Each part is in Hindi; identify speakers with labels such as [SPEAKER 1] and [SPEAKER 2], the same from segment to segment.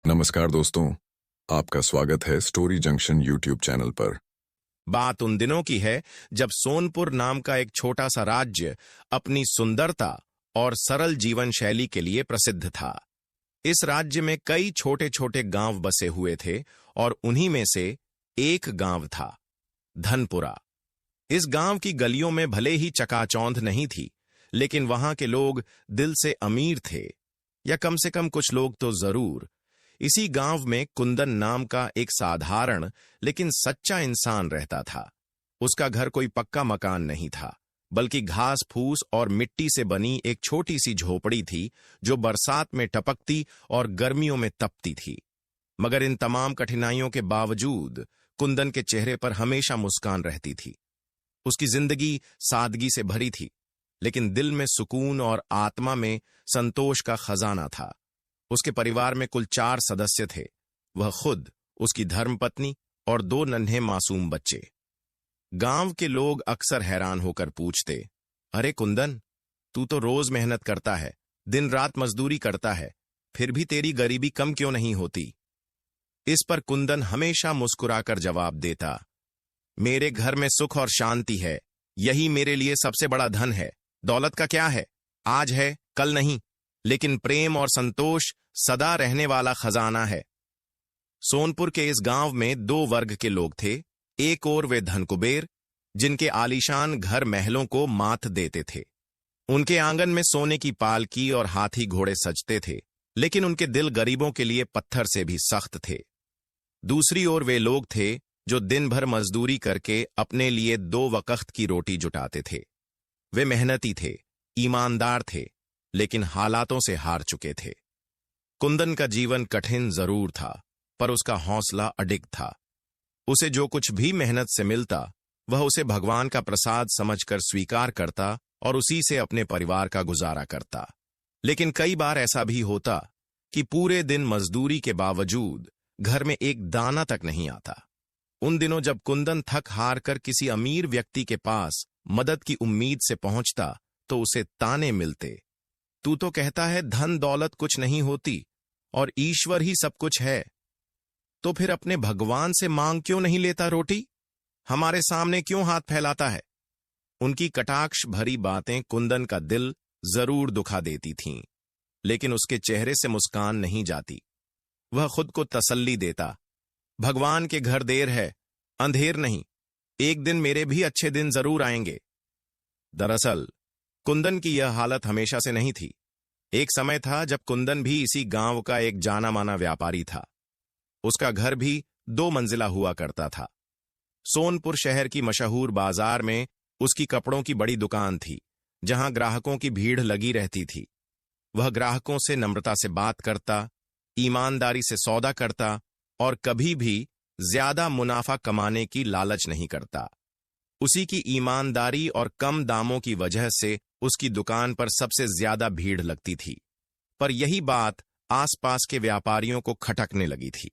[SPEAKER 1] नमस्कार दोस्तों, आपका स्वागत है स्टोरी जंक्शन यूट्यूब चैनल पर।
[SPEAKER 2] बात उन दिनों की है जब सोनपुर नाम का एक छोटा सा राज्य अपनी सुंदरता और सरल जीवन शैली के लिए प्रसिद्ध था। इस राज्य में कई छोटे छोटे गांव बसे हुए थे और उन्हीं में से एक गांव था धनपुरा। इस गांव की गलियों में भले ही चकाचौंध नहीं थी, लेकिन वहां के लोग दिल से अमीर थे, या कम से कम कुछ लोग तो जरूर। इसी गांव में कुंदन नाम का एक साधारण लेकिन सच्चा इंसान रहता था। उसका घर कोई पक्का मकान नहीं था, बल्कि घास फूस और मिट्टी से बनी एक छोटी सी झोपड़ी थी जो बरसात में टपकती और गर्मियों में तपती थी। मगर इन तमाम कठिनाइयों के बावजूद कुंदन के चेहरे पर हमेशा मुस्कान रहती थी। उसकी जिंदगी सादगी से भरी थी, लेकिन दिल में सुकून और आत्मा में संतोष का खजाना था। उसके परिवार में कुल 4 सदस्य थे, वह खुद, उसकी धर्मपत्नी और 2 नन्हे मासूम बच्चे। गांव के लोग अक्सर हैरान होकर पूछते, अरे कुंदन, तू तो रोज मेहनत करता है, दिन रात मजदूरी करता है, फिर भी तेरी गरीबी कम क्यों नहीं होती? इस पर कुंदन हमेशा मुस्कुराकर जवाब देता, मेरे घर में सुख और शांति है, यही मेरे लिए सबसे बड़ा धन है। दौलत का क्या है, आज है कल नहीं, लेकिन प्रेम और संतोष सदा रहने वाला खजाना है। सोनपुर के इस गांव में 2 वर्ग के लोग थे। एक ओर वे धन कुबेर, जिनके आलीशान घर महलों को मात देते थे। उनके आंगन में सोने की पालकी और हाथी घोड़े सजते थे, लेकिन उनके दिल गरीबों के लिए पत्थर से भी सख्त थे। दूसरी ओर वे लोग थे जो दिन भर मजदूरी करके अपने लिए 2 वक्त की रोटी जुटाते थे। वे मेहनती थे, ईमानदार थे, लेकिन हालातों से हार चुके थे। कुंदन का जीवन कठिन जरूर था, पर उसका हौसला अडिग था। उसे जो कुछ भी मेहनत से मिलता, वह उसे भगवान का प्रसाद समझकर स्वीकार करता और उसी से अपने परिवार का गुजारा करता। लेकिन कई बार ऐसा भी होता कि पूरे दिन मजदूरी के बावजूद घर में एक दाना तक नहीं आता। उन दिनों जब कुंदन थक हार कर किसी अमीर व्यक्ति के पास मदद की उम्मीद से पहुंचता, तो उसे ताने मिलते, तू तो कहता है धन दौलत कुछ नहीं होती और ईश्वर ही सब कुछ है, तो फिर अपने भगवान से मांग क्यों नहीं लेता रोटी? हमारे सामने क्यों हाथ फैलाता है? उनकी कटाक्ष भरी बातें कुंदन का दिल जरूर दुखा देती थीं, लेकिन उसके चेहरे से मुस्कान नहीं जाती। वह खुद को तसल्ली देता, भगवान के घर देर है, अंधेर नहीं, एक दिन मेरे भी अच्छे दिन जरूर आएंगे। दरअसल कुंदन की यह हालत हमेशा से नहीं थी। एक समय था जब कुंदन भी इसी गांव का एक जाना माना व्यापारी था। उसका घर भी 2 मंजिला हुआ करता था। सोनपुर शहर की मशहूर बाजार में उसकी कपड़ों की बड़ी दुकान थी, जहां ग्राहकों की भीड़ लगी रहती थी। वह ग्राहकों से नम्रता से बात करता, ईमानदारी से सौदा करता और कभी भी ज्यादा मुनाफा कमाने की लालच नहीं करता। उसी की ईमानदारी और कम दामों की वजह से उसकी दुकान पर सबसे ज्यादा भीड़ लगती थी। पर यही बात आसपास के व्यापारियों को खटकने लगी थी।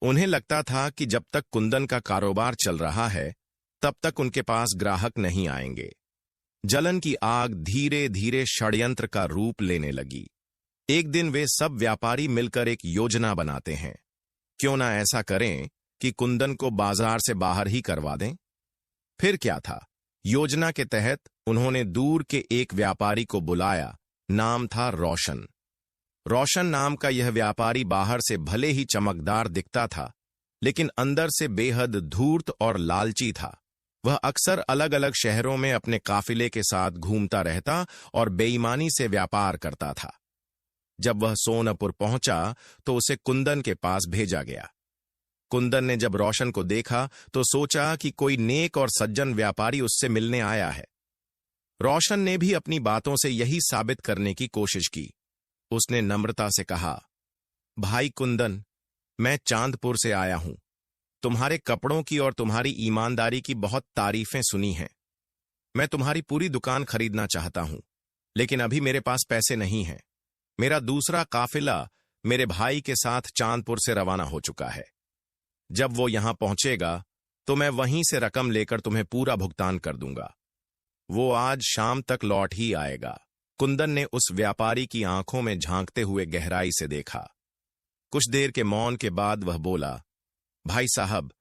[SPEAKER 2] उन्हें लगता था कि जब तक कुंदन का कारोबार चल रहा है, तब तक उनके पास ग्राहक नहीं आएंगे। जलन की आग धीरे धीरे षड्यंत्र का रूप लेने लगी। एक दिन वे सब व्यापारी मिलकर एक योजना बनाते हैं। क्यों ना ऐसा करें कि कुंदन को बाजार से बाहर ही करवा दें। फिर क्या था, योजना के तहत उन्होंने दूर के एक व्यापारी को बुलाया। नाम था रोशन। रोशन नाम का यह व्यापारी बाहर से भले ही चमकदार दिखता था, लेकिन अंदर से बेहद धूर्त और लालची था। वह अक्सर अलग अलग शहरों में अपने काफिले के साथ घूमता रहता और बेईमानी से व्यापार करता था। जब वह सोनपुर पहुंचा तो उसे कुंदन के पास भेजा गया। कुंदन ने जब रोशन को देखा तो सोचा कि कोई नेक और सज्जन व्यापारी उससे मिलने आया है। रोशन ने भी अपनी बातों से यही साबित करने की कोशिश की। उसने नम्रता से कहा, भाई कुंदन, मैं चांदपुर से आया हूं। तुम्हारे कपड़ों की और तुम्हारी ईमानदारी की बहुत तारीफें सुनी हैं। मैं तुम्हारी पूरी दुकान खरीदना चाहता हूं, लेकिन अभी मेरे पास पैसे नहीं हैं। मेरा दूसरा काफिला मेरे भाई के साथ चांदपुर से रवाना हो चुका है। जब वो यहां पहुंचेगा तो मैं वहीं से रकम लेकर तुम्हें पूरा भुगतान कर दूंगा। वो आज शाम तक लौट ही आएगा। कुंदन ने उस व्यापारी की आंखों में झांकते हुए गहराई से देखा। कुछ देर के मौन के बाद वह बोला, भाई साहब,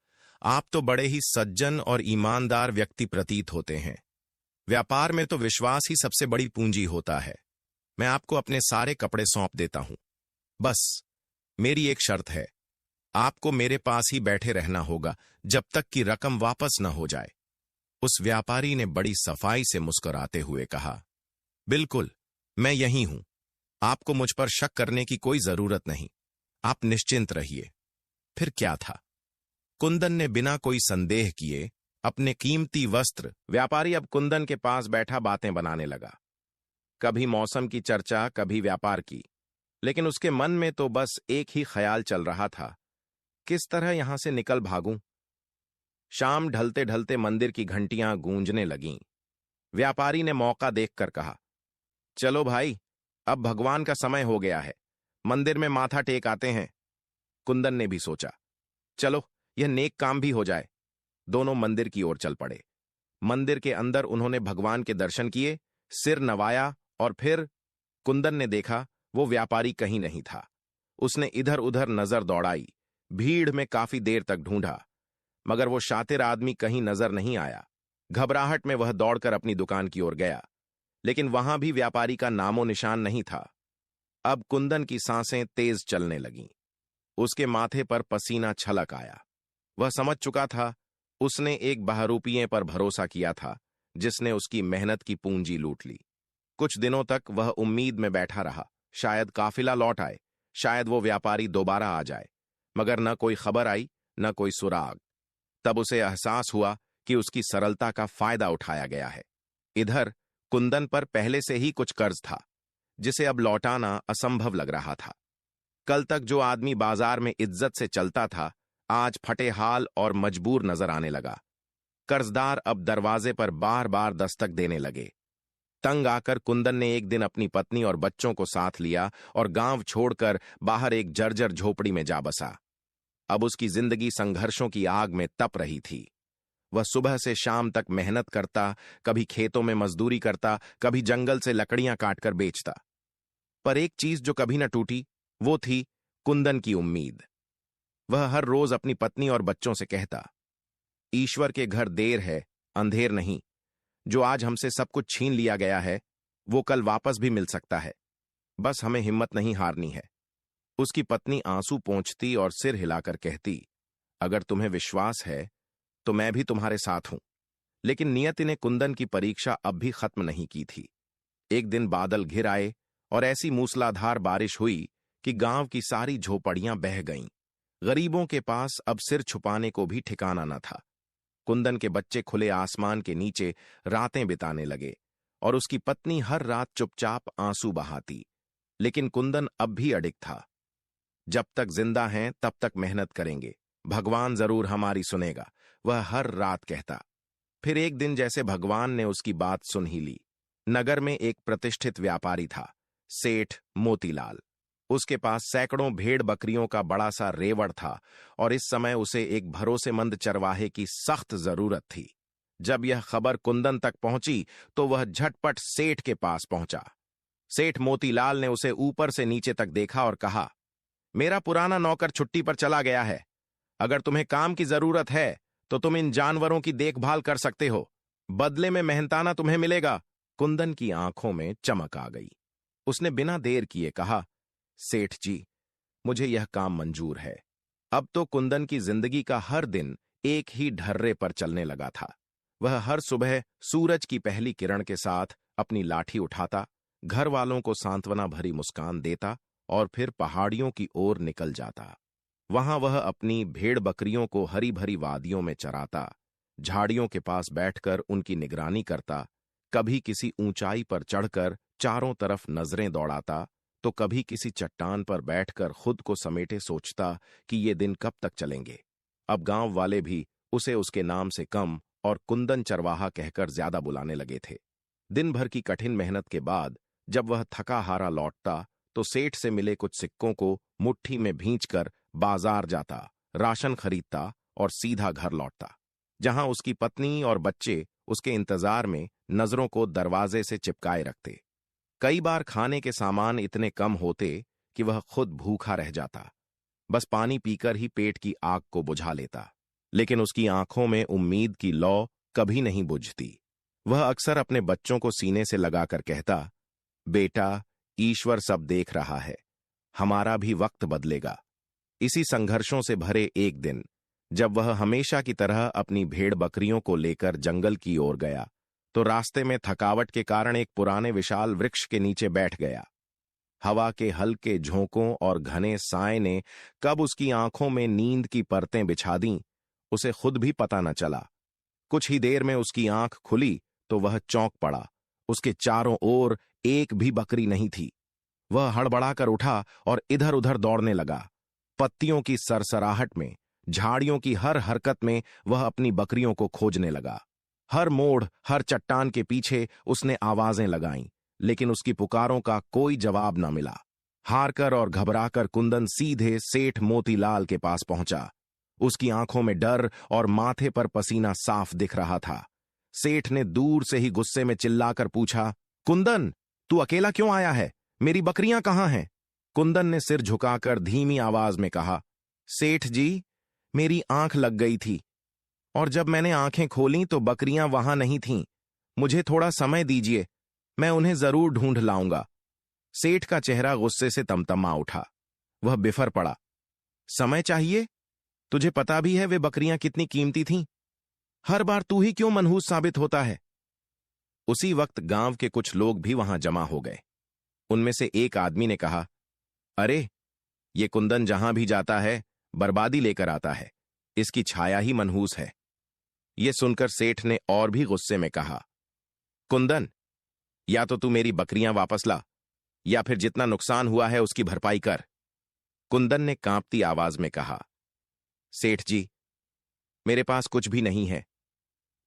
[SPEAKER 2] आप तो बड़े ही सज्जन और ईमानदार व्यक्ति प्रतीत होते हैं। व्यापार में तो विश्वास ही सबसे बड़ी पूंजी होता है। मैं आपको अपने सारे कपड़े सौंप देता हूं। बस मेरी एक शर्त है, आपको मेरे पास ही बैठे रहना होगा जब तक कि रकम वापस न हो जाए। उस व्यापारी ने बड़ी सफाई से मुस्कुराते हुए कहा, बिल्कुल, मैं यहीं हूं। आपको मुझ पर शक करने की कोई जरूरत नहीं। आप निश्चिंत रहिए। फिर क्या था? कुंदन ने बिना कोई संदेह किए अपने कीमती वस्त्र। व्यापारी अब कुंदन के पास बैठा बातें बनाने लगा। कभी मौसम की चर्चा, कभी व्यापार की, लेकिन उसके मन में तो बस एक ही ख्याल चल रहा था, किस तरह यहां से निकल भागूं। शाम ढलते ढलते मंदिर की घंटियां गूंजने लगीं। व्यापारी ने मौका देखकर कहा, चलो भाई, अब भगवान का समय हो गया है, मंदिर में माथा टेक आते हैं। कुंदन ने भी सोचा, चलो यह नेक काम भी हो जाए। दोनों मंदिर की ओर चल पड़े। मंदिर के अंदर उन्होंने भगवान के दर्शन किए, सिर नवाया और फिर कुंदन ने देखा वो व्यापारी कहीं नहीं था। उसने इधर उधर नजर दौड़ाई, भीड़ में काफी देर तक ढूंढा, मगर वो शातिर आदमी कहीं नजर नहीं आया। घबराहट में वह दौड़कर अपनी दुकान की ओर गया, लेकिन वहां भी व्यापारी का नामो निशान नहीं था। अब कुंदन की सांसें तेज चलने लगीं। उसके माथे पर पसीना छलक आया। वह समझ चुका था, उसने एक बहरूपिये पर भरोसा किया था जिसने उसकी मेहनत की पूंजी लूट ली। कुछ दिनों तक वह उम्मीद में बैठा रहा, शायद काफिला लौट आए, शायद वो व्यापारी दोबारा आ जाए, मगर न कोई खबर आई, न कोई सुराग। तब उसे एहसास हुआ कि उसकी सरलता का फायदा उठाया गया है। इधर कुंदन पर पहले से ही कुछ कर्ज था, जिसे अब लौटाना असंभव लग रहा था। कल तक जो आदमी बाजार में इज्जत से चलता था, आज फटे हाल और मजबूर नजर आने लगा। कर्जदार अब दरवाजे पर बार बार दस्तक देने लगे। तंग आकर कुंदन ने एक दिन अपनी पत्नी और बच्चों को साथ लिया और गांव छोड़कर बाहर एक जर्जर झोपड़ी में जा बसा। अब उसकी जिंदगी संघर्षों की आग में तप रही थी। वह सुबह से शाम तक मेहनत करता, कभी खेतों में मजदूरी करता, कभी जंगल से लकड़ियां काटकर बेचता। पर एक चीज जो कभी न टूटी, वो थी कुंदन की उम्मीद। वह हर रोज अपनी पत्नी और बच्चों से कहता, ईश्वर के घर देर है, अंधेर नहीं। जो आज हमसे सब कुछ छीन लिया गया है, वो कल वापस भी मिल सकता है। बस हमें हिम्मत नहीं हारनी है। उसकी पत्नी आंसू पोंछती और सिर हिलाकर कहती, अगर तुम्हें विश्वास है तो मैं भी तुम्हारे साथ हूं। लेकिन नियति ने कुंदन की परीक्षा अब भी खत्म नहीं की थी। एक दिन बादल घिर आए और ऐसी मूसलाधार बारिश हुई कि गांव की सारी झोपड़ियां बह गईं। गरीबों के पास अब सिर छुपाने को भी ठिकाना न था। कुंदन के बच्चे खुले आसमान के नीचे रातें बिताने लगे और उसकी पत्नी हर रात चुपचाप आंसू बहाती। लेकिन कुंदन अब भी अडिग था। जब तक जिंदा हैं तब तक मेहनत करेंगे, भगवान जरूर हमारी सुनेगा, वह हर रात कहता। फिर एक दिन जैसे भगवान ने उसकी बात सुन ही ली। नगर में एक प्रतिष्ठित व्यापारी था, सेठ मोतीलाल। उसके पास सैकड़ों भेड़ बकरियों का बड़ा सा रेवड़ था और इस समय उसे एक भरोसेमंद चरवाहे की सख्त जरूरत थी। जब यह खबर कुंदन तक पहुंची तो वह झटपट सेठ के पास पहुंचा। सेठ मोतीलाल ने उसे ऊपर से नीचे तक देखा और कहा, मेरा पुराना नौकर छुट्टी पर चला गया है। अगर तुम्हें काम की जरूरत है तो तुम इन जानवरों की देखभाल कर सकते हो। बदले में मेहनताना तुम्हें मिलेगा। कुंदन की आंखों में चमक आ गई। उसने बिना देर किए कहा, सेठ जी, मुझे यह काम मंजूर है। अब तो कुंदन की जिंदगी का हर दिन एक ही ढर्रे पर चलने लगा था। वह हर सुबह सूरज की पहली किरण के साथ अपनी लाठी उठाता, घर वालों को सांत्वना भरी मुस्कान देता और फिर पहाड़ियों की ओर निकल जाता। वहां वह अपनी भेड़ बकरियों को हरी भरी वादियों में चराता, झाड़ियों के पास बैठकर उनकी निगरानी करता, कभी किसी ऊंचाई पर चढ़कर चारों तरफ नजरें दौड़ाता, तो कभी किसी चट्टान पर बैठकर खुद को समेटे सोचता कि ये दिन कब तक चलेंगे। अब गांव वाले भी उसे उसके नाम से कम और कुंदन चरवाहा कहकर ज्यादा बुलाने लगे थे। दिन भर की कठिन मेहनत के बाद जब वह थका हारा लौटता तो सेठ से मिले कुछ सिक्कों को मुट्ठी में भींचकर बाजार जाता, राशन खरीदता और सीधा घर लौटता, जहां उसकी पत्नी और बच्चे उसके इंतजार में नजरों को दरवाजे से चिपकाए रखते। कई बार खाने के सामान इतने कम होते कि वह खुद भूखा रह जाता। बस पानी पीकर ही पेट की आग को बुझा लेता, लेकिन उसकी आंखों में उम्मीद की लौ कभी नहीं बुझती। वह अक्सर अपने बच्चों को सीने से लगाकर कहता, बेटा, ईश्वर सब देख रहा है, हमारा भी वक्त बदलेगा। इसी संघर्षों से भरे एक दिन, जब वह हमेशा की तरह अपनी भेड़ बकरियों को लेकर जंगल की ओर गया, तो रास्ते में थकावट के कारण एक पुराने विशाल वृक्ष के नीचे बैठ गया। हवा के हल्के झोंकों और घने साए ने कब उसकी आंखों में नींद की परतें बिछा दीं, उसे खुद भी पता न चला। कुछ ही देर में उसकी आंख खुली तो वह चौंक पड़ा। उसके चारों ओर एक भी बकरी नहीं थी। वह हड़बड़ाकर उठा और इधर उधर दौड़ने लगा। पत्तियों की सरसराहट में, झाड़ियों की हर हरकत में वह अपनी बकरियों को खोजने लगा। हर मोड़, हर चट्टान के पीछे उसने आवाजें लगाईं, लेकिन उसकी पुकारों का कोई जवाब न मिला। हारकर और घबराकर कुंदन सीधे सेठ मोतीलाल के पास पहुंचा। उसकी आंखों में डर और माथे पर पसीना साफ दिख रहा था। सेठ ने दूर से ही गुस्से में चिल्लाकर पूछा, कुंदन, तू अकेला क्यों आया है? मेरी बकरियां कहां हैं? कुंदन ने सिर झुकाकर धीमी आवाज में कहा, सेठ जी, मेरी आंख लग गई थी और जब मैंने आंखें खोलीं तो बकरियां वहां नहीं थीं। मुझे थोड़ा समय दीजिए, मैं उन्हें जरूर ढूंढ लाऊंगा। सेठ का चेहरा गुस्से से तमतमा उठा। वह बिफर पड़ा। समय चाहिए? तुझे पता भी है वे बकरियां कितनी कीमती थीं। हर बार तू ही क्यों मनहूस साबित होता है? उसी वक्त गांव के कुछ लोग भी वहां जमा हो गए। उनमें से एक आदमी ने कहा, अरे, ये कुंदन जहां भी जाता है बर्बादी लेकर आता है, इसकी छाया ही मनहूस है। यह सुनकर सेठ ने और भी गुस्से में कहा, कुंदन, या तो तू मेरी बकरियां वापस ला, या फिर जितना नुकसान हुआ है उसकी भरपाई कर। कुंदन ने कांपती आवाज में कहा, सेठ जी, मेरे पास कुछ भी नहीं है,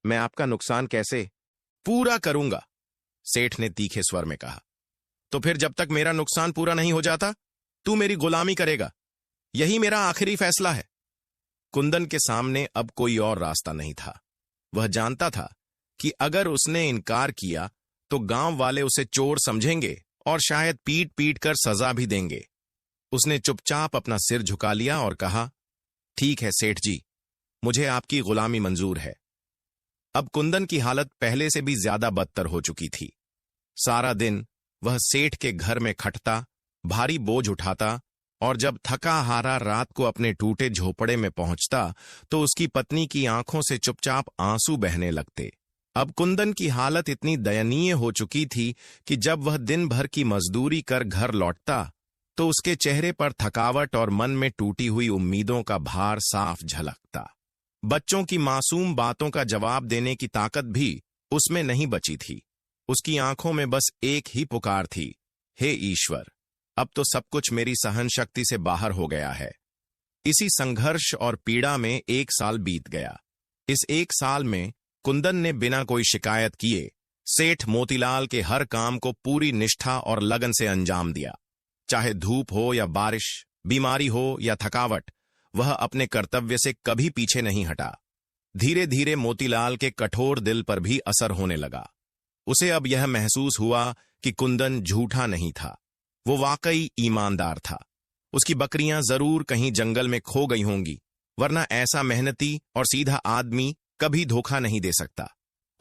[SPEAKER 2] मैं आपका नुकसान कैसे पूरा करूंगा? सेठ ने तीखे स्वर में कहा, तो फिर जब तक मेरा नुकसान पूरा नहीं हो जाता, तू मेरी गुलामी करेगा। यही मेरा आखिरी फैसला है। कुंदन के सामने अब कोई और रास्ता नहीं था। वह जानता था कि अगर उसने इनकार किया तो गांव वाले उसे चोर समझेंगे और शायद पीट पीट कर सजा भी देंगे। उसने चुपचाप अपना सिर झुका लिया और कहा, ठीक है सेठ जी, मुझे आपकी गुलामी मंजूर है। अब कुंदन की हालत पहले से भी ज्यादा बदतर हो चुकी थी। सारा दिन वह सेठ के घर में खटता, भारी बोझ उठाता और जब थका हारा रात को अपने टूटे झोपड़े में पहुंचता तो उसकी पत्नी की आंखों से चुपचाप आंसू बहने लगते। अब कुंदन की हालत इतनी दयनीय हो चुकी थी कि जब वह दिन भर की मजदूरी कर घर लौटता तो उसके चेहरे पर थकावट और मन में टूटी हुई उम्मीदों का भार साफ झलकता। बच्चों की मासूम बातों का जवाब देने की ताकत भी उसमें नहीं बची थी। उसकी आंखों में बस एक ही पुकार थी, हे ईश्वर, अब तो सब कुछ मेरी सहन शक्ति से बाहर हो गया है। इसी संघर्ष और पीड़ा में एक साल बीत गया। इस एक साल में कुंदन ने बिना कोई शिकायत किए सेठ मोतीलाल के हर काम को पूरी निष्ठा और लगन से अंजाम दिया। चाहे धूप हो या बारिश, बीमारी हो या थकावट, वह अपने कर्तव्य से कभी पीछे नहीं हटा। धीरे धीरे मोतीलाल के कठोर दिल पर भी असर होने लगा। उसे अब यह महसूस हुआ कि कुंदन झूठा नहीं था, वो वाकई ईमानदार था। उसकी बकरियां जरूर कहीं जंगल में खो गई होंगी, वरना ऐसा मेहनती और सीधा आदमी कभी धोखा नहीं दे सकता।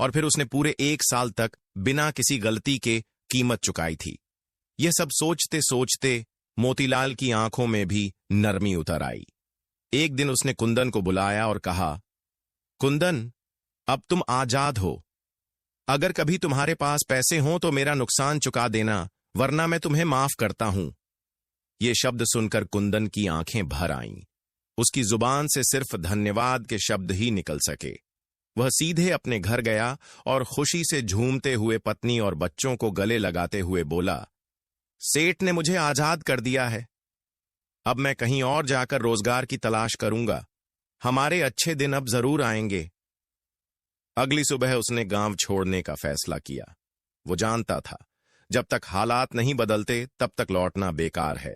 [SPEAKER 2] और फिर उसने पूरे एक साल तक बिना किसी गलती के कीमत चुकाई थी। यह सब सोचते सोचते मोतीलाल की आंखों में भी नरमी उतर आई। एक दिन उसने कुंदन को बुलाया और कहा, कुंदन, अब तुम आजाद हो। अगर कभी तुम्हारे पास पैसे हों तो मेरा नुकसान चुका देना, वरना मैं तुम्हें माफ करता हूं। ये शब्द सुनकर कुंदन की आंखें भर आईं। उसकी जुबान से सिर्फ धन्यवाद के शब्द ही निकल सके। वह सीधे अपने घर गया और खुशी से झूमते हुए पत्नी और बच्चों को गले लगाते हुए बोला, सेठ ने मुझे आजाद कर दिया है। अब मैं कहीं और जाकर रोजगार की तलाश करूंगा। हमारे अच्छे दिन अब जरूर आएंगे। अगली सुबह उसने गांव छोड़ने का फैसला किया। वो जानता था, जब तक हालात नहीं बदलते तब तक लौटना बेकार है।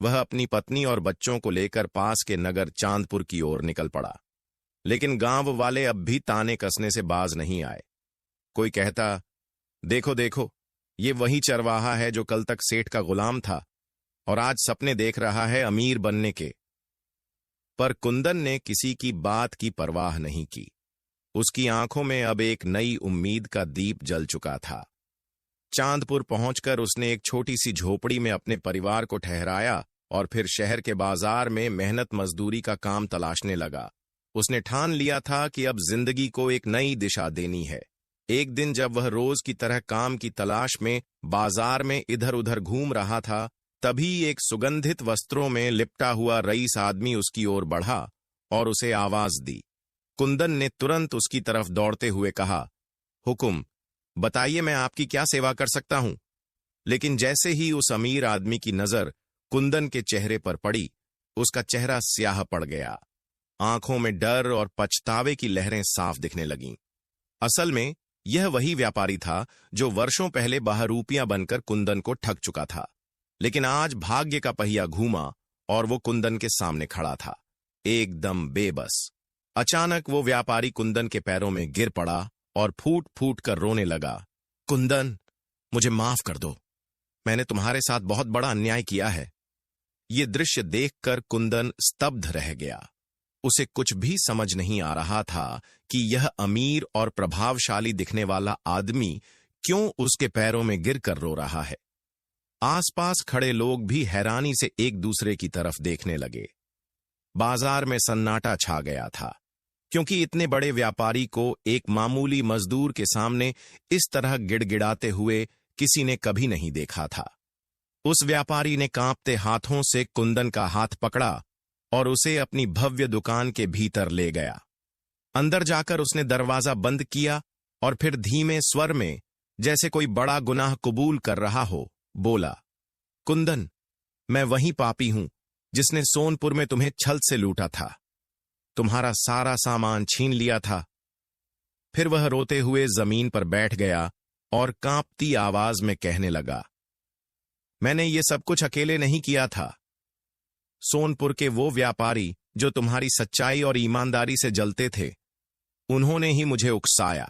[SPEAKER 2] वह अपनी पत्नी और बच्चों को लेकर पास के नगर चांदपुर की ओर निकल पड़ा। लेकिन गांव वाले अब भी ताने कसने से बाज नहीं आए। कोई कहता, देखो देखो, ये वही चरवाहा है जो कल तक सेठ का गुलाम था। और आज सपने देख रहा है अमीर बनने के। पर कुंदन ने किसी की बात की परवाह नहीं की। उसकी आंखों में अब एक नई उम्मीद का दीप जल चुका था। चांदपुर पहुंचकर उसने एक छोटी सी झोपड़ी में अपने परिवार को ठहराया और फिर शहर के बाजार में मेहनत मजदूरी का काम तलाशने लगा। उसने ठान लिया था कि अब जिंदगी को एक नई दिशा देनी है। एक दिन जब वह रोज की तरह काम की तलाश में बाजार में इधर उधर घूम रहा था, तभी एक सुगंधित वस्त्रों में लिपटा हुआ रईस आदमी उसकी ओर बढ़ा और उसे आवाज दी। कुंदन ने तुरंत उसकी तरफ दौड़ते हुए कहा, हुकुम, बताइए मैं आपकी क्या सेवा कर सकता हूं। लेकिन जैसे ही उस अमीर आदमी की नजर कुंदन के चेहरे पर पड़ी, उसका चेहरा स्याह पड़ गया। आंखों में डर और पछतावे की लहरें साफ दिखने लगीं। असल में यह वही व्यापारी था जो वर्षों पहले बहरूपियां बनकर कुंदन को ठग चुका था। लेकिन आज भाग्य का पहिया घूमा और वो कुंदन के सामने खड़ा था, एकदम बेबस। अचानक वो व्यापारी कुंदन के पैरों में गिर पड़ा और फूट फूट कर रोने लगा। कुंदन, मुझे माफ कर दो, मैंने तुम्हारे साथ बहुत बड़ा अन्याय किया है। ये दृश्य देखकर कुंदन स्तब्ध रह गया। उसे कुछ भी समझ नहीं आ रहा था कि यह अमीर और प्रभावशाली दिखने वाला आदमी क्यों उसके पैरों में गिरकर रो रहा है। आसपास खड़े लोग भी हैरानी से एक दूसरे की तरफ देखने लगे। बाजार में सन्नाटा छा गया था, क्योंकि इतने बड़े व्यापारी को एक मामूली मजदूर के सामने इस तरह गिड़गिड़ाते हुए किसी ने कभी नहीं देखा था। उस व्यापारी ने कांपते हाथों से कुंदन का हाथ पकड़ा और उसे अपनी भव्य दुकान के भीतर ले गया। अंदर जाकर उसने दरवाजा बंद किया और फिर धीमे स्वर में, जैसे कोई बड़ा गुनाह कबूल कर रहा हो, बोला, कुंदन, मैं वही पापी हूं जिसने सोनपुर में तुम्हें छल से लूटा था, तुम्हारा सारा सामान छीन लिया था। फिर वह रोते हुए जमीन पर बैठ गया और कांपती आवाज में कहने लगा, मैंने ये सब कुछ अकेले नहीं किया था। सोनपुर के वो व्यापारी जो तुम्हारी सच्चाई और ईमानदारी से जलते थे, उन्होंने ही मुझे उकसाया।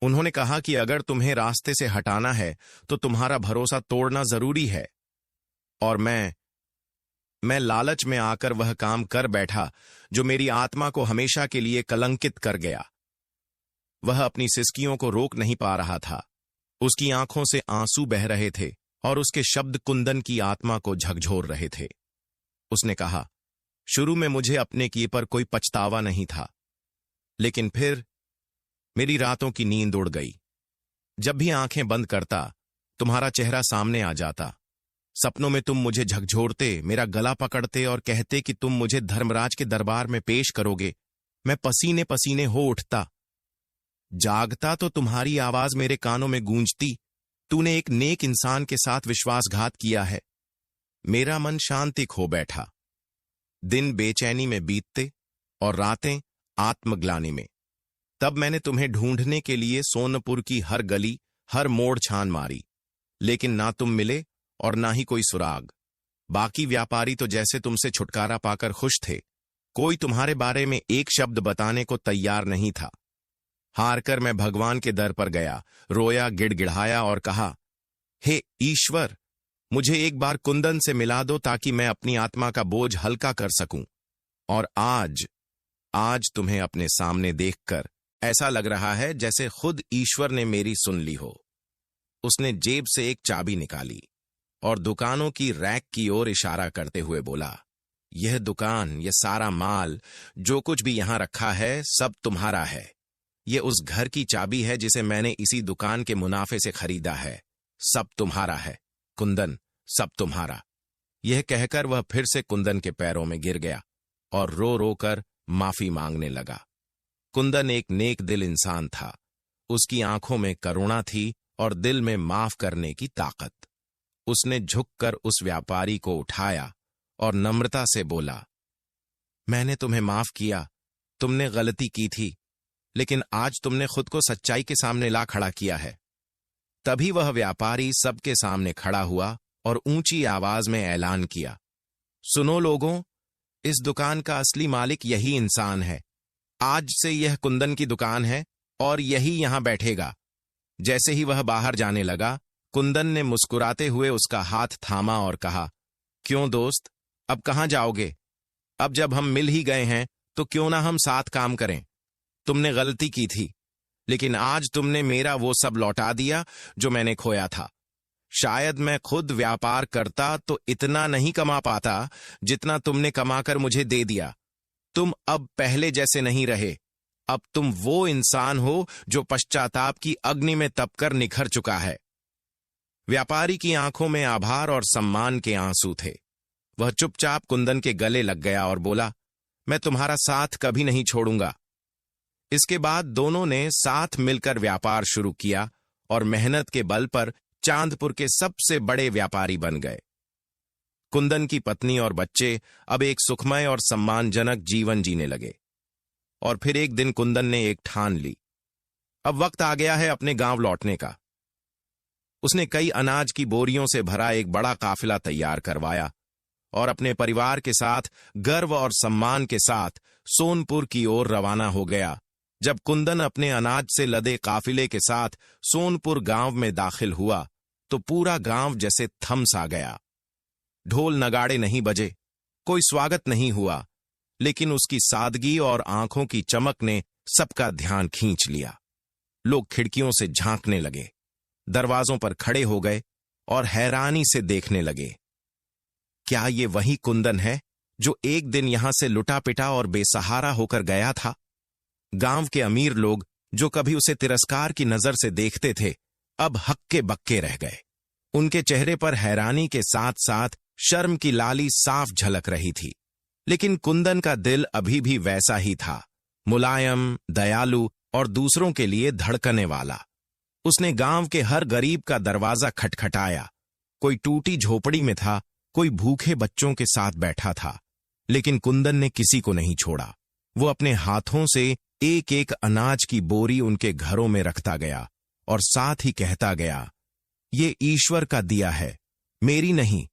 [SPEAKER 2] उन्होंने कहा कि अगर तुम्हें रास्ते से हटाना है तो तुम्हारा भरोसा तोड़ना जरूरी है। और मैं लालच में आकर वह काम कर बैठा जो मेरी आत्मा को हमेशा के लिए कलंकित कर गया। वह अपनी सिसकियों को रोक नहीं पा रहा था। उसकी आंखों से आंसू बह रहे थे और उसके शब्द कुंदन की आत्मा को झकझोर रहे थे। उसने कहा, शुरू में मुझे अपने किए पर कोई पछतावा नहीं था, लेकिन फिर मेरी रातों की नींद उड़ गई। जब भी आंखें बंद करता, तुम्हारा चेहरा सामने आ जाता। सपनों में तुम मुझे झकझोरते, मेरा गला पकड़ते और कहते कि तुम मुझे धर्मराज के दरबार में पेश करोगे। मैं पसीने पसीने हो उठता। जागता तो तुम्हारी आवाज मेरे कानों में गूंजती, तूने एक नेक इंसान के साथ विश्वासघात किया है। मेरा मन शांति खो बैठा। दिन बेचैनी में बीतते और रातें आत्मग्लानि में। तब मैंने तुम्हें ढूंढने के लिए सोनपुर की हर गली, हर मोड़ छान मारी, लेकिन ना तुम मिले और ना ही कोई सुराग। बाकी व्यापारी तो जैसे तुमसे छुटकारा पाकर खुश थे, कोई तुम्हारे बारे में एक शब्द बताने को तैयार नहीं था। हारकर मैं भगवान के दर पर गया, रोया, गिड़गिड़ाया और कहा, हे ईश्वर, मुझे एक बार कुंदन से मिला दो ताकि मैं अपनी आत्मा का बोझ हल्का कर सकूं। और आज तुम्हें अपने सामने देखकर ऐसा लग रहा है जैसे खुद ईश्वर ने मेरी सुन ली हो। उसने जेब से एक चाबी निकाली और दुकानों की रैक की ओर इशारा करते हुए बोला, यह दुकान, यह सारा माल, जो कुछ भी यहां रखा है, सब तुम्हारा है। यह उस घर की चाबी है जिसे मैंने इसी दुकान के मुनाफे से खरीदा है। सब तुम्हारा है कुंदन, सब तुम्हारा। यह कहकर वह फिर से कुंदन के पैरों में गिर गया और रो रो कर माफी मांगने लगा। कुंदन एक नेक दिल इंसान था। उसकी आंखों में करुणा थी और दिल में माफ करने की ताकत। उसने झुककर उस व्यापारी को उठाया और नम्रता से बोला, मैंने तुम्हें माफ किया, तुमने गलती की थी, लेकिन आज तुमने खुद को सच्चाई के सामने ला खड़ा किया है। तभी वह व्यापारी सबके सामने खड़ा हुआ और ऊंची आवाज में ऐलान किया, सुनो लोगों, इस दुकान का असली मालिक यही इंसान है। आज से यह कुंदन की दुकान है और यही यहां बैठेगा। जैसे ही वह बाहर जाने लगा, कुंदन ने मुस्कुराते हुए उसका हाथ थामा और कहा, क्यों दोस्त, अब कहाँ जाओगे? अब जब हम मिल ही गए हैं तो क्यों ना हम साथ काम करें। तुमने गलती की थी, लेकिन आज तुमने मेरा वो सब लौटा दिया जो मैंने खोया था। शायद मैं खुद व्यापार करता तो इतना नहीं कमा पाता जितना तुमने कमाकर मुझे दे दिया। तुम अब पहले जैसे नहीं रहे। अब तुम वो इंसान हो जो पश्चाताप की अग्नि में तपकर निखर चुका है। व्यापारी की आंखों में आभार और सम्मान के आंसू थे। वह चुपचाप कुंदन के गले लग गया और बोला, मैं तुम्हारा साथ कभी नहीं छोड़ूंगा। इसके बाद दोनों ने साथ मिलकर व्यापार शुरू किया और मेहनत के बल पर चांदपुर के सबसे बड़े व्यापारी बन गए। कुंदन की पत्नी और बच्चे अब एक सुखमय और सम्मानजनक जीवन जीने लगे। और फिर एक दिन कुंदन ने एक ठान ली, अब वक्त आ गया है अपने गांव लौटने का। उसने कई अनाज की बोरियों से भरा एक बड़ा काफिला तैयार करवाया और अपने परिवार के साथ गर्व और सम्मान के साथ सोनपुर की ओर रवाना हो गया। जब कुंदन अपने अनाज से लदे काफिले के साथ सोनपुर गांव में दाखिल हुआ तो पूरा गांव जैसे थम सा गया। ढोल नगाड़े नहीं बजे, कोई स्वागत नहीं हुआ, लेकिन उसकी सादगी और आंखों की चमक ने सबका ध्यान खींच लिया। लोग खिड़कियों से झांकने लगे, दरवाजों पर खड़े हो गए और हैरानी से देखने लगे। क्या ये वही कुंदन है जो एक दिन यहां से लुटा पिटा और बेसहारा होकर गया था? गांव के अमीर लोग जो कभी उसे तिरस्कार की नजर से देखते थे, अब हक्के बक्के रह गए। उनके चेहरे पर हैरानी के साथ साथ शर्म की लाली साफ झलक रही थी। लेकिन कुंदन का दिल अभी भी वैसा ही था, मुलायम, दयालु और दूसरों के लिए धड़कने वाला। उसने गांव के हर गरीब का दरवाजा खटखटाया। कोई टूटी झोपड़ी में था, कोई भूखे बच्चों के साथ बैठा था, लेकिन कुंदन ने किसी को नहीं छोड़ा। वो अपने हाथों से एक एक अनाज की बोरी उनके घरों में रखता गया और साथ ही कहता गया, ये ईश्वर का दिया है, मेरी नहीं,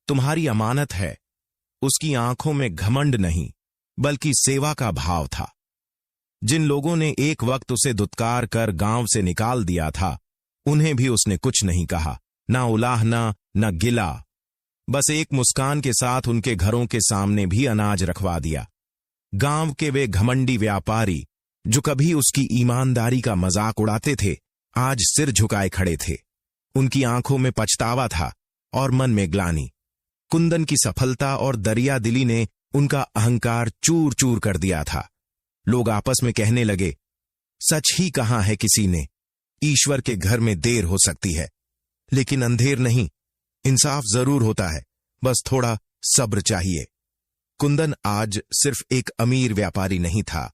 [SPEAKER 2] तुम्हारी अमानत है। उसकी आंखों में घमंड नहीं, बल्कि सेवा का भाव था। जिन लोगों ने एक वक्त उसे दुत्कार कर गांव से निकाल दिया था, उन्हें भी उसने कुछ नहीं कहा, ना उलाहना न गिला। बस एक मुस्कान के साथ उनके घरों के सामने भी अनाज रखवा दिया। गांव के वे घमंडी व्यापारी जो कभी उसकी ईमानदारी का मजाक उड़ाते थे, आज सिर झुकाए खड़े थे। उनकी आंखों में पछतावा था और मन में ग्लानि। कुंदन की सफलता और दरिया दिली ने उनका अहंकार चूर चूर कर दिया था। लोग आपस में कहने लगे, सच ही कहा है किसी ने, ईश्वर के घर में देर हो सकती है, लेकिन अंधेर नहीं। इंसाफ जरूर होता है, बस थोड़ा सब्र चाहिए। कुंदन आज सिर्फ एक अमीर व्यापारी नहीं था,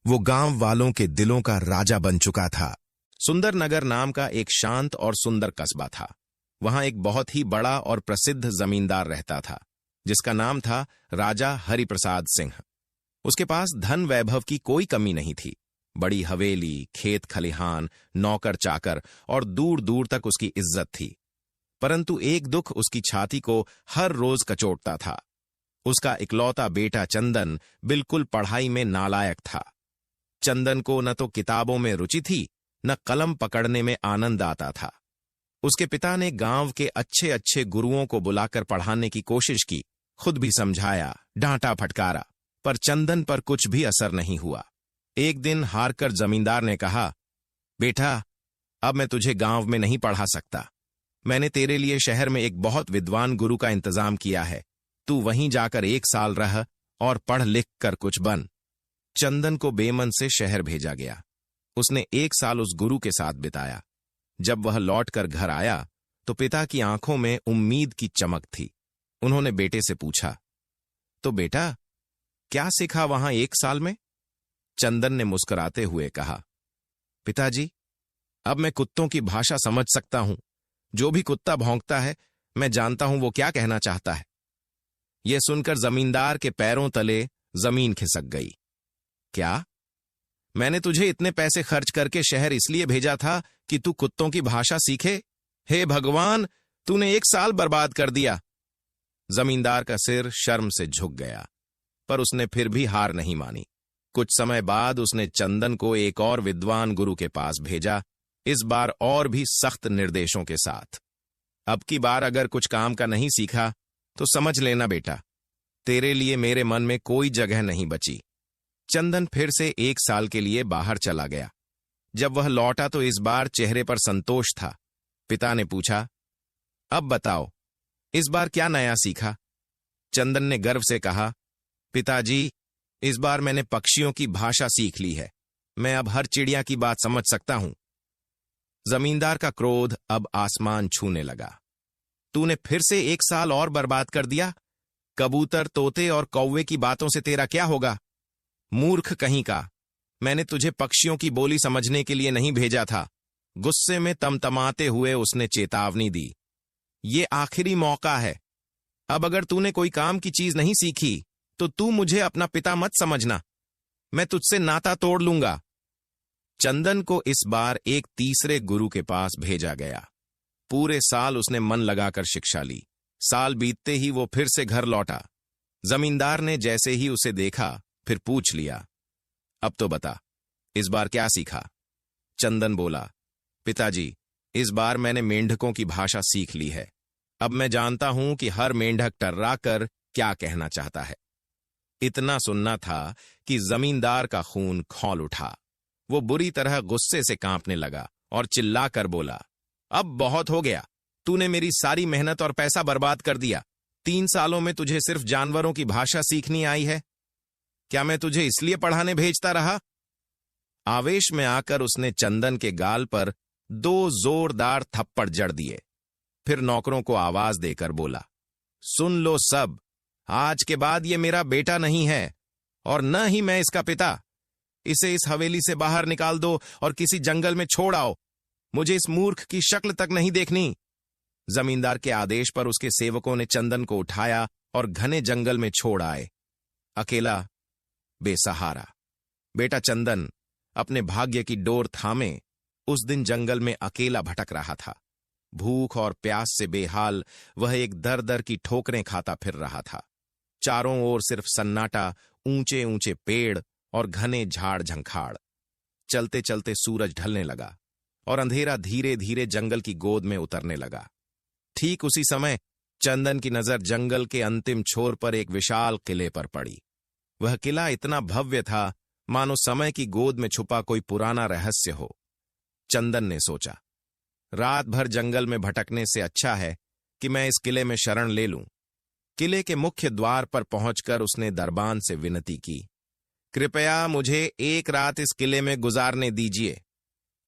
[SPEAKER 2] वो गांव वालों के दिलों का राजा बन चुका था। सुंदरनगर नाम का एक शांत और सुंदर कस्बा था। वहां एक बहुत ही बड़ा और प्रसिद्ध जमींदार रहता था, जिसका नाम था राजा हरिप्रसाद सिंह। उसके पास धन वैभव की कोई कमी नहीं थी। बड़ी हवेली, खेत खलिहान, नौकर चाकर और दूर दूर तक उसकी इज्जत थी। परंतु एक दुख उसकी छाती को हर रोज कचोटता था। उसका इकलौता बेटा चंदन बिल्कुल पढ़ाई में नालायक था। चंदन को न तो किताबों में रुचि थी, न कलम पकड़ने में आनंद आता था। उसके पिता ने गांव के अच्छे अच्छे गुरुओं को बुलाकर पढ़ाने की कोशिश की, खुद भी समझाया, डांटा फटकारा, पर चंदन पर कुछ भी असर नहीं हुआ। एक दिन हारकर जमींदार ने कहा, बेटा, अब मैं तुझे गांव में नहीं पढ़ा सकता। मैंने तेरे लिए शहर में एक बहुत विद्वान गुरु का इंतजाम किया है। तू वहीं जाकर 1 साल रह और पढ़ लिख कर कुछ बन। चंदन को बेमन से शहर भेजा गया। उसने 1 साल उस गुरु के साथ बिताया। जब वह लौटकर घर आया तो पिता की आंखों में उम्मीद की चमक थी। उन्होंने बेटे से पूछा, तो बेटा, क्या सीखा वहां 1 साल में? चंदन ने मुस्कुराते हुए कहा, पिताजी, अब मैं कुत्तों की भाषा समझ सकता हूं। जो भी कुत्ता भौंकता है, मैं जानता हूं वो क्या कहना चाहता है। यह सुनकर जमींदार के पैरों तले जमीन खिसक गई। क्या? मैंने तुझे इतने पैसे खर्च करके शहर इसलिए भेजा था कि तू कुत्तों की भाषा सीखे? हे भगवान, तूने 1 साल बर्बाद कर दिया। जमींदार का सिर शर्म से झुक गया, पर उसने फिर भी हार नहीं मानी। कुछ समय बाद उसने चंदन को एक और विद्वान गुरु के पास भेजा, इस बार और भी सख्त निर्देशों के साथ। अब की बार अगर कुछ काम का नहीं सीखा तो समझ लेना बेटा, तेरे लिए मेरे मन में कोई जगह नहीं बची। चंदन फिर से 1 साल के लिए बाहर चला गया। जब वह लौटा तो इस बार चेहरे पर संतोष था। पिता ने पूछा, अब बताओ, इस बार क्या नया सीखा? चंदन ने गर्व से कहा, पिताजी, इस बार मैंने पक्षियों की भाषा सीख ली है। मैं अब हर चिड़िया की बात समझ सकता हूं। जमींदार का क्रोध अब आसमान छूने लगा। तूने फिर से 1 साल और बर्बाद कर दिया। कबूतर, तोते और कौवे की बातों से तेरा क्या होगा? मूर्ख कहीं का, मैंने तुझे पक्षियों की बोली समझने के लिए नहीं भेजा था। गुस्से में तमतमाते हुए उसने चेतावनी दी, ये आखिरी मौका है। अब अगर तूने कोई काम की चीज नहीं सीखी तो तू मुझे अपना पिता मत समझना। मैं तुझसे नाता तोड़ लूंगा। चंदन को इस बार एक तीसरे गुरु के पास भेजा गया। पूरे साल उसने मन लगाकर शिक्षा ली। साल बीतते ही वो फिर से घर लौटा। जमींदार ने जैसे ही उसे देखा फिर पूछ लिया, अब तो बता, इस बार क्या सीखा? चंदन बोला, पिताजी, इस बार मैंने मेंढकों की भाषा सीख ली है। अब मैं जानता हूं कि हर मेंढक टर्रा कर क्या कहना चाहता है। इतना सुनना था कि जमींदार का खून खौल उठा। वो बुरी तरह गुस्से से कांपने लगा और चिल्लाकर बोला, अब बहुत हो गया। तूने मेरी सारी मेहनत और पैसा बर्बाद कर दिया। 3 सालों में तुझे सिर्फ जानवरों की भाषा सीखनी आई है। क्या मैं तुझे इसलिए पढ़ाने भेजता रहा? आवेश में आकर उसने चंदन के गाल पर 2 जोरदार थप्पड़ जड़ दिए। फिर नौकरों को आवाज देकर बोला, सुन लो सब, आज के बाद ये मेरा बेटा नहीं है और न ही मैं इसका पिता। इसे इस हवेली से बाहर निकाल दो और किसी जंगल में छोड़ आओ। मुझे इस मूर्ख की शक्ल तक नहीं देखनी। जमींदार के आदेश पर उसके सेवकों ने चंदन को उठाया और घने जंगल में छोड़ आए। अकेला, बेसहारा बेटा चंदन अपने भाग्य की डोर थामे उस दिन जंगल में अकेला भटक रहा था। भूख और प्यास से बेहाल वह एक दर दर की ठोकरें खाता फिर रहा था। चारों ओर सिर्फ सन्नाटा, ऊंचे ऊंचे पेड़ और घने झाड़ झंखाड़। चलते चलते सूरज ढलने लगा और अंधेरा धीरे धीरे जंगल की गोद में उतरने लगा। ठीक उसी समय चंदन की नजर जंगल के अंतिम छोर पर एक विशाल किले पर पड़ी। वह किला इतना भव्य था मानो समय की गोद में छुपा कोई पुराना रहस्य हो। चंदन ने सोचा, रात भर जंगल में भटकने से अच्छा है कि मैं इस किले में शरण ले लूं। किले के मुख्य द्वार पर पहुंचकर उसने दरबान से विनती की, कृपया मुझे एक रात इस किले में गुजारने दीजिए।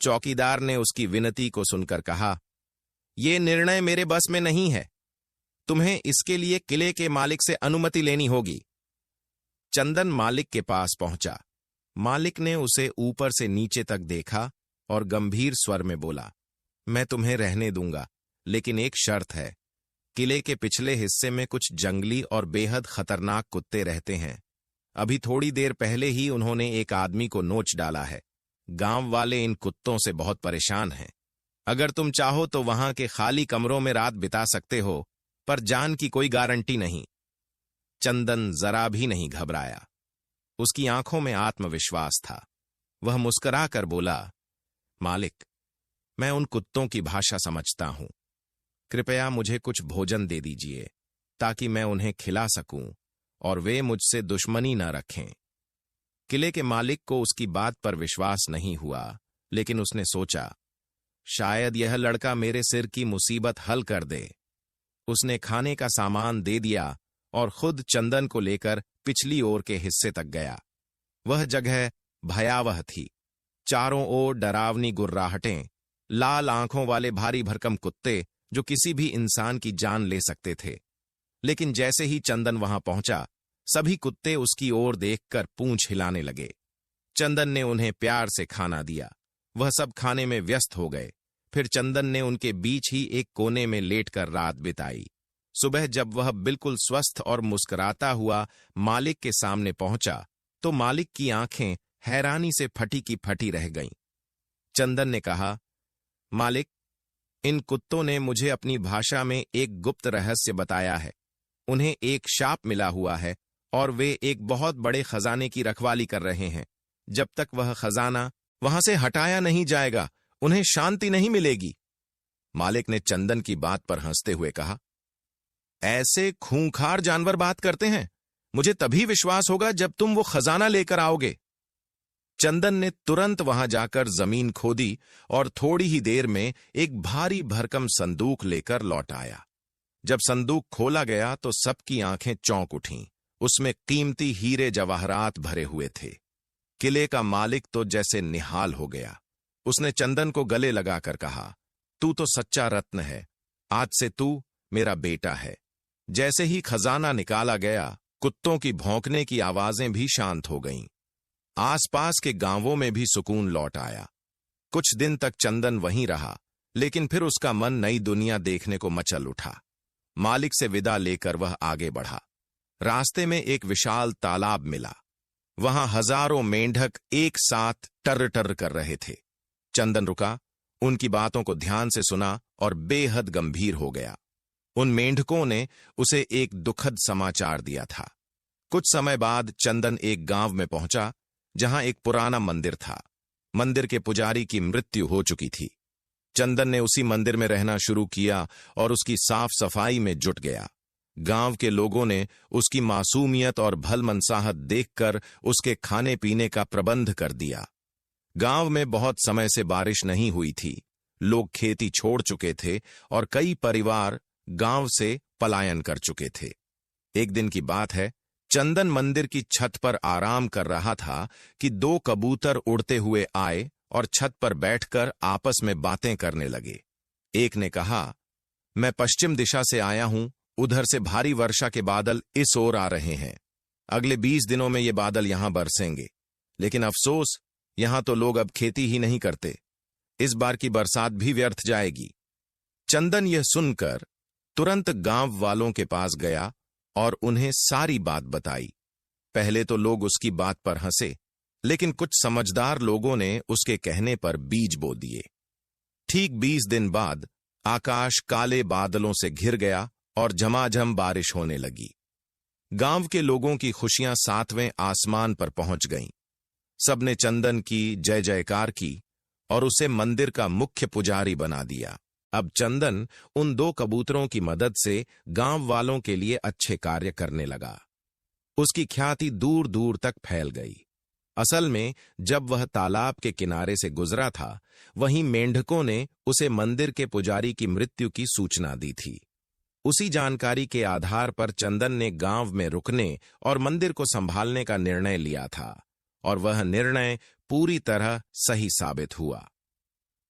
[SPEAKER 2] चौकीदार ने उसकी विनती को सुनकर कहा, यह निर्णय मेरे बस में नहीं है। तुम्हें इसके लिए किले के मालिक से अनुमति लेनी होगी। चंदन मालिक के पास पहुंचा। मालिक ने उसे ऊपर से नीचे तक देखा और गंभीर स्वर में बोला, मैं तुम्हें रहने दूंगा, लेकिन एक शर्त है। किले के पिछले हिस्से में कुछ जंगली और बेहद खतरनाक कुत्ते रहते हैं। अभी थोड़ी देर पहले ही उन्होंने एक आदमी को नोच डाला है। गांव वाले इन कुत्तों से बहुत परेशान हैं। अगर तुम चाहो तो वहां के खाली कमरों में रात बिता सकते हो, पर जान की कोई गारंटी नहीं। चंदन जरा भी नहीं घबराया। उसकी आंखों में आत्मविश्वास था। वह मुस्कुराकर बोला, मालिक, मैं उन कुत्तों की भाषा समझता हूं। कृपया मुझे कुछ भोजन दे दीजिए ताकि मैं उन्हें खिला सकूं और वे मुझसे दुश्मनी न रखें। किले के मालिक को उसकी बात पर विश्वास नहीं हुआ, लेकिन उसने सोचा, शायद यह लड़का मेरे सिर की मुसीबत हल कर दे। उसने खाने का सामान दे दिया और खुद चंदन को लेकर पिछली ओर के हिस्से तक गया। वह जगह भयावह थी। चारों ओर डरावनी गुर्राहटें, लाल आंखों वाले भारी भरकम कुत्ते जो किसी भी इंसान की जान ले सकते थे। लेकिन जैसे ही चंदन वहां पहुंचा, सभी कुत्ते उसकी ओर देखकर पूंछ हिलाने लगे। चंदन ने उन्हें प्यार से खाना दिया। वह सब खाने में व्यस्त हो गए। फिर चंदन ने उनके बीच ही एक कोने में लेटकर रात बिताई। सुबह जब वह बिल्कुल स्वस्थ और मुस्कुराता हुआ मालिक के सामने पहुंचा, तो मालिक की आंखें हैरानी से फटी की फटी रह गईं। चंदन ने कहा, मालिक, इन कुत्तों ने मुझे अपनी भाषा में एक गुप्त रहस्य बताया है। उन्हें एक शाप मिला हुआ है और वे एक बहुत बड़े खजाने की रखवाली कर रहे हैं। जब तक वह खजाना वहां से हटाया नहीं जाएगा, उन्हें शांति नहीं मिलेगी। मालिक ने चंदन की बात पर हंसते हुए कहा, ऐसे खूंखार जानवर बात करते हैं? मुझे तभी विश्वास होगा जब तुम वो खजाना लेकर आओगे। चंदन ने तुरंत वहां जाकर जमीन खोदी और थोड़ी ही देर में एक भारी भरकम संदूक लेकर लौट आया। जब संदूक खोला गया तो सबकी आंखें चौंक उठीं। उसमें कीमती हीरे जवाहरात भरे हुए थे। किले का मालिक तो जैसे निहाल हो गया। उसने चंदन को गले लगाकर कहा, तू तो सच्चा रत्न है, आज से तू मेरा बेटा है। जैसे ही खजाना निकाला गया, कुत्तों की भौंकने की आवाजें भी शांत हो गईं। आसपास के गांवों में भी सुकून लौट आया। कुछ दिन तक चंदन वहीं रहा, लेकिन फिर उसका मन नई दुनिया देखने को मचल उठा। मालिक से विदा लेकर वह आगे बढ़ा। रास्ते में एक विशाल तालाब मिला। वहां हजारों मेंढक एक साथ टर टर कर रहे थे। चंदन रुका, उनकी बातों को ध्यान से सुना और बेहद गंभीर हो गया। उन मेंढकों ने उसे एक दुखद समाचार दिया था। कुछ समय बाद चंदन एक गांव में पहुंचा, जहां एक पुराना मंदिर था। मंदिर के पुजारी की मृत्यु हो चुकी थी। चंदन ने उसी मंदिर में रहना शुरू किया और उसकी साफ सफाई में जुट गया। गांव के लोगों ने उसकी मासूमियत और भलमनसाहत देखकर उसके खाने पीने का प्रबंध कर दिया। गांव में बहुत समय से बारिश नहीं हुई थी। लोग खेती छोड़ चुके थे और कई परिवार गांव से पलायन कर चुके थे। एक दिन की बात है, चंदन मंदिर की छत पर आराम कर रहा था कि दो कबूतर उड़ते हुए आए और छत पर बैठकर आपस में बातें करने लगे। एक ने कहा, मैं पश्चिम दिशा से आया हूं, उधर से भारी वर्षा के बादल इस ओर आ रहे हैं। अगले 20 दिनों में ये बादल यहां बरसेंगे, लेकिन अफसोस, यहां तो लोग अब खेती ही नहीं करते। इस बार की बरसात भी व्यर्थ जाएगी। चंदन यह सुनकर तुरंत गांव वालों के पास गया और उन्हें सारी बात बताई। पहले तो लोग उसकी बात पर हंसे, लेकिन कुछ समझदार लोगों ने उसके कहने पर बीज बो दिए। ठीक 20 दिन बाद आकाश काले बादलों से घिर गया और झमाझम बारिश होने लगी। गांव के लोगों की खुशियां 7वें आसमान पर पहुंच गईं। सबने चंदन की जय जयकार की और उसे मंदिर का मुख्य पुजारी बना दिया। अब चंदन उन दो कबूतरों की मदद से गांव वालों के लिए अच्छे कार्य करने लगा। उसकी ख्याति दूर दूर तक फैल गई। असल में जब वह तालाब के किनारे से गुजरा था, वहीं मेंढकों ने उसे मंदिर के पुजारी की मृत्यु की सूचना दी थी। उसी जानकारी के आधार पर चंदन ने गांव में रुकने और मंदिर को संभालने का निर्णय लिया था, और वह निर्णय पूरी तरह सही साबित हुआ।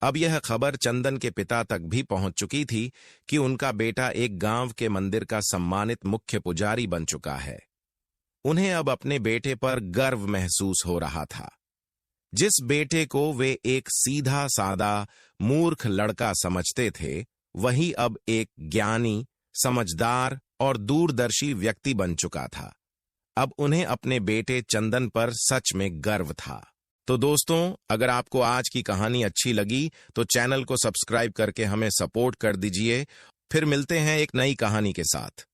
[SPEAKER 2] अब यह खबर चंदन के पिता तक भी पहुंच चुकी थी कि उनका बेटा एक गांव के मंदिर का सम्मानित मुख्य पुजारी बन चुका है। उन्हें अब अपने बेटे पर गर्व महसूस हो रहा था। जिस बेटे को वे एक सीधा सादा मूर्ख लड़का समझते थे, वही अब एक ज्ञानी, समझदार और दूरदर्शी व्यक्ति बन चुका था। अब उन्हें अपने बेटे चंदन पर सच में गर्व था। तो दोस्तों, अगर आपको आज की कहानी अच्छी लगी तो चैनल को सब्सक्राइब करके हमें सपोर्ट कर दीजिए। फिर मिलते हैं एक नई कहानी के साथ।